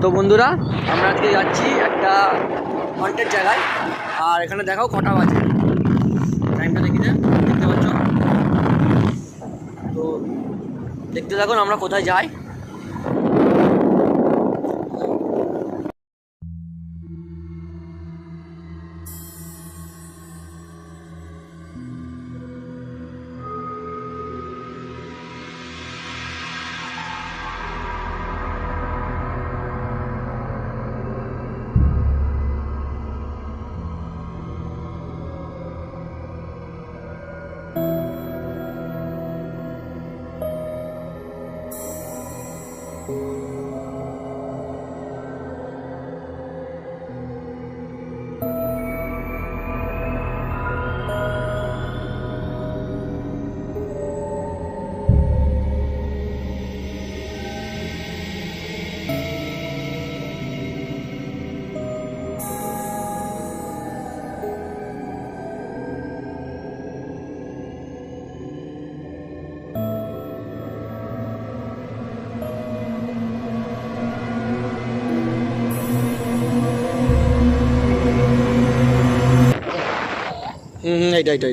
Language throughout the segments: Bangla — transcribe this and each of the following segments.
তো বন্ধুরা, আমরা আজকে যাচ্ছি একটা হন্টেড জায়গায়। আর এখানে দেখাও কটা বাজে, টাইমটা দেখি না, দেখতে পাচ্ছ? তো দেখতে থাকুন আমরা কোথায় যাই।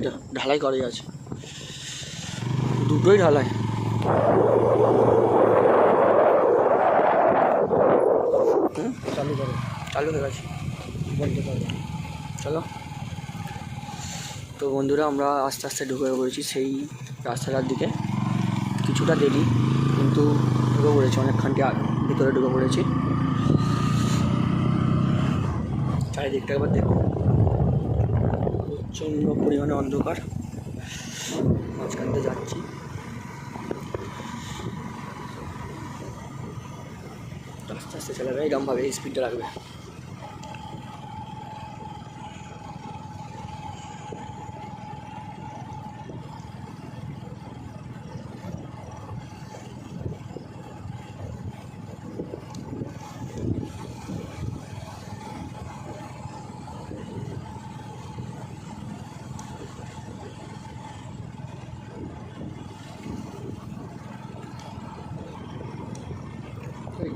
এটা ঢালাই করাই আছে, দুটোই ঢালাই। চালু হয়ে গেছে, বলতে পারবো। চলো। তো বন্ধুরা, আমরা আস্তে আস্তে ঢুকে পড়েছি সেই রাস্তাটার দিকে। কিছুটা দেরি, কিন্তু ঢুকে পড়েছি, অনেকখানটি ভিতরে ঢুকে পড়েছি। চারিদিকটা একবার দেখো, প্রচণ্ড পরিমাণে অন্ধকার। মাঝখান দিয়ে যাচ্ছি, আস্তে আস্তে চালাবে, এরকমভাবে এই স্পিডটা রাখবে।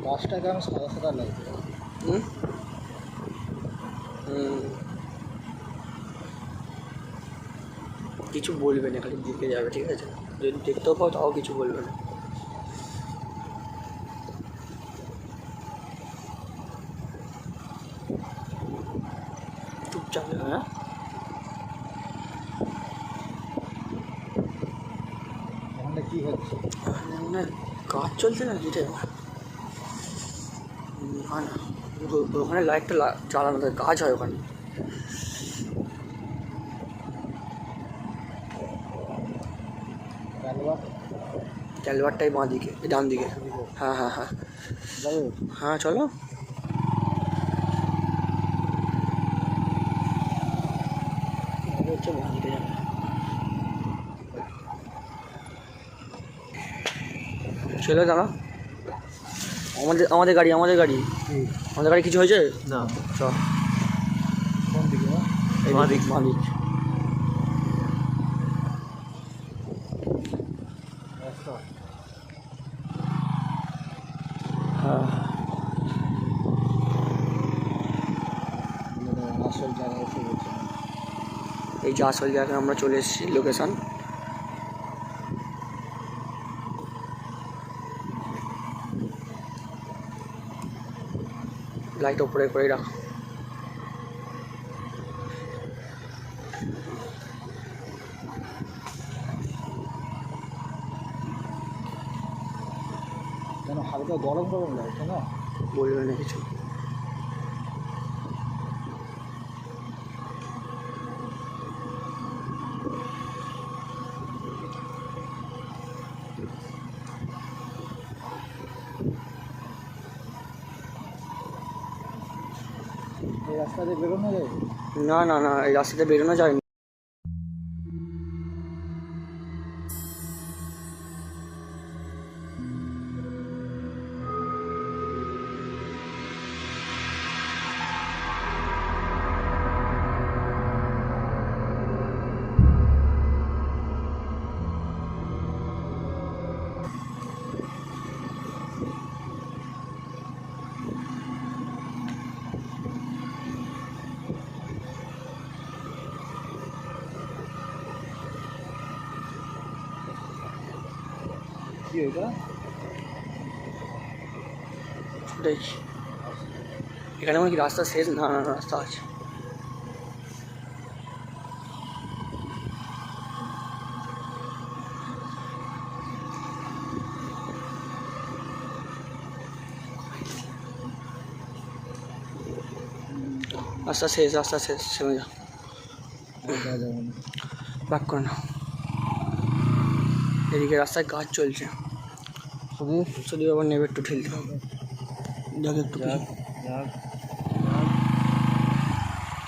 গাছটা কেমন সাদা সাদা লাগছে। কিছু বলবে না, খালি দিকে যাবে, ঠিক আছে? যদি দেখতেও পাও তাও কিছু বলবে না। চুপচাপ। হ্যাঁ, ওখানটা কি হচ্ছে? কাজ চলছে না, যেটা ওখানে লাইটটা চালানো থাকে, কাজ হয় ওখানে। ক্যালভারটাই বাঁ দিকে, ডান দিকে। হ্যাঁ হ্যাঁ হ্যাঁ হ্যাঁ, চলো। হচ্ছে বাঁ দিকে যাবে। চলে দাঁড়া, আমাদের গাড়ি আমাদের গাড়ি কিছু হয়েছে না। চল। কোন দিকে? এই বাঁ দিক। হ্যাঁ, আসল জায়গায় এসে গেছে। এই যে আসল জায়গায় আমরা চলে এসেছি, লোকেশান। লাইট ওপরে করে রাখ। কেন হালকা গরম গরম লাগছে না? বলবে না কিছু। এই রাস্তা দিয়ে বেরোনো যায়? না না না, এই রাস্তাতে বেরোনো যায় না। কি এটা? ওটাই এখানে আমার কি রাস্তা শেষ? না না না, রাস্তা আছে। রাস্তা শেষ, রাস্তা শেষ, সেমে যা, যাওয়া যাবে না। ব্যাক করে না। এদিকে রাস্তায় কাজ চলছে, শুধু যদি আবার নেবে একটু ঠেলতে হবে। দেখ একটু যাক যাক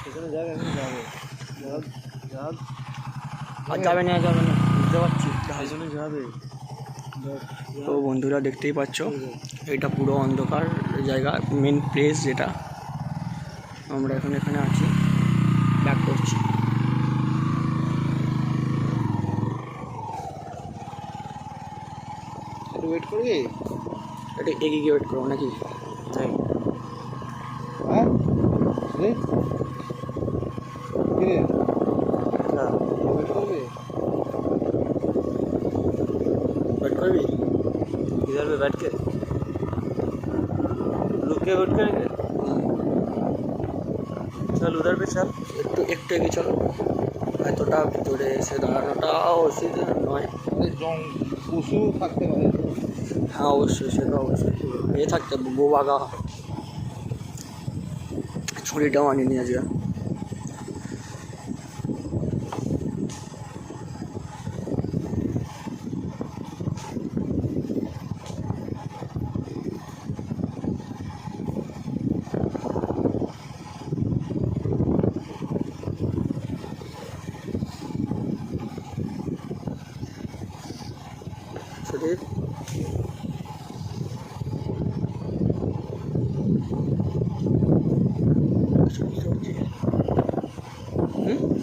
সেখানে যাক, এখন যাবে। যাক যাক আর যাবে না, যাবে না, বুঝতে পারছি। সেখানে যাবে। তো বন্ধুরা দেখতেই পাচ্ছ, এটা পুরো অন্ধকার জায়গা, মেন প্লেস যেটা। আমরা এখন এখানে আছি, ব্যাক করছি। একটু ওয়েট করবি? এটা এগিয়ে গিয়ে ওয়েট করবো নাকি? হ্যাঁ রে কি রে, ওয়েট করবি? ওয়েট করবি? इधर पे बैठ के रुक के वेट करेंगे। चल उधर पे चल। একটু একটু এগিয়ে চলো, এতটা ভিতরে এসে দাঁড়ানোটা অসুবিধা নয়। পশু থাকতে পারে। হ্যাঁ অবশ্যই, সেটা অবশ্যই। এ থাকতে বোবাগা ছুরিটাও আনিয়ে নিয়ে আসবে। সুদীপ,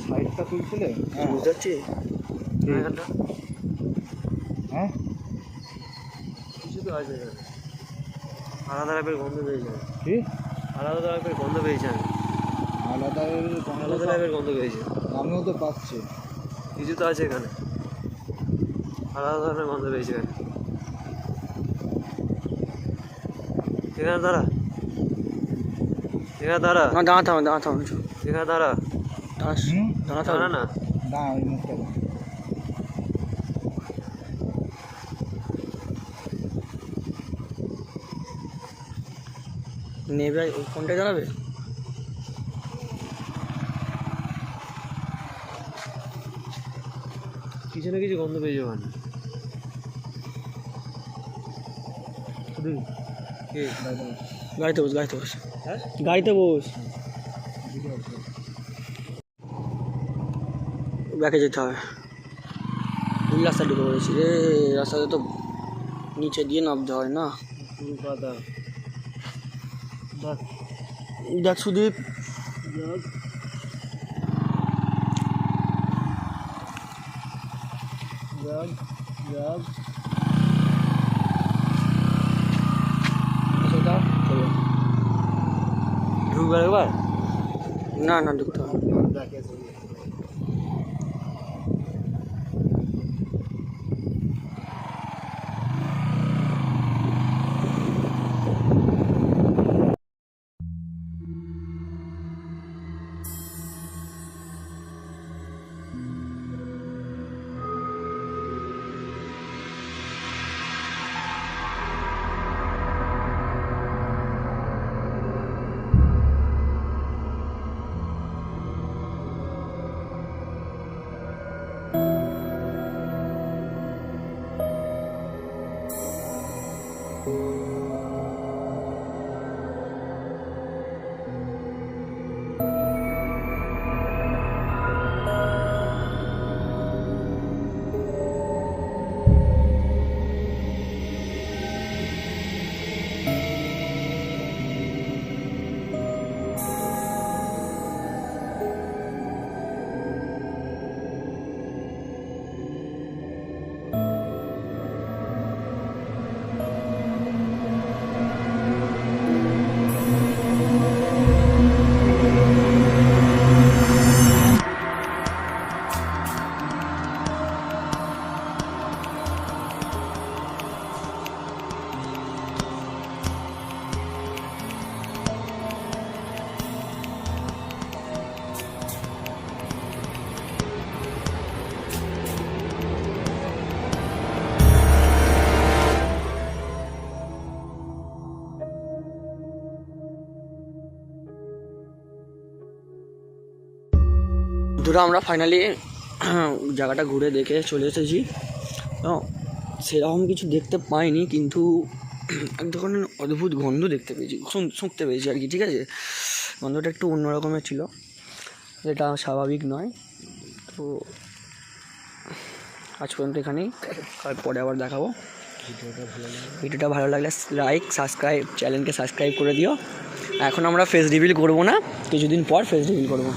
সাইডটা তুলছিলে? বুঝতে পারছি। হ্যাঁ কিছু তো আছে এখানে। আলাদা টাইপের গন্ধ পেয়েছেন, কি আলাদা টাইপের গন্ধ পেয়েছেন, আলাদা আলাদা টাইপের গন্ধ পেয়েছেন। আমিও তো পাচ্ছি। কিছু তো আছে এখানে, আলাদা ধরনের গন্ধ পেয়েছে এখানে। এখানে দাঁড়া, এখানে দাঁড়া, না দাঁড়াতে হবে, দাঁড়াতে হবে, এখানে দাঁড়া, দাঁড়াতে দাঁড়া হবে না। না ওই মুখটা দাও। নেবে ওই কোনটা দাঁড়াবে? কিছু না কিছু গন্ধ পেয়েছে ওখানে। শুধু কি? গাড়িতে বস, গাড়িতে বস, হ্যাঁ, গাড়িতে বস। ব্যাকে যেতে হবে। এই রাস্তা ঢুকে পড়েছি রে, রাস্তাতে তো নিচে দিয়ে নামতে হয় না। পুরো কাদা। দেখ সুদীপ, যাক যাক যাক, সেটা চলো। ঢুকবে একবার। না না, ঢুকতে হবে। বন্ধুরা আমরা ফাইনালি জায়গাটা ঘুরে দেখে চলে এসেছি। সেরকম কিছু দেখতে পাইনি, কিন্তু এক ধরনের অদ্ভুত গন্ধ দেখতে পেয়েছি, শুনতে পেয়েছি আর কি। ঠিক আছে, গন্ধটা একটু অন্য রকমের ছিল, যেটা স্বাভাবিক নয়। তো আজ পর্যন্ত এখানেই, পরে আবার দেখাবো। ভিডিওটা ভালো লাগলে লাইক, সাবস্ক্রাইব, চ্যানেলকে সাবস্ক্রাইব করে দিও। এখন আমরা ফেস রিভিল করবো না, কিছুদিন পর ফেস রিভিল করবো।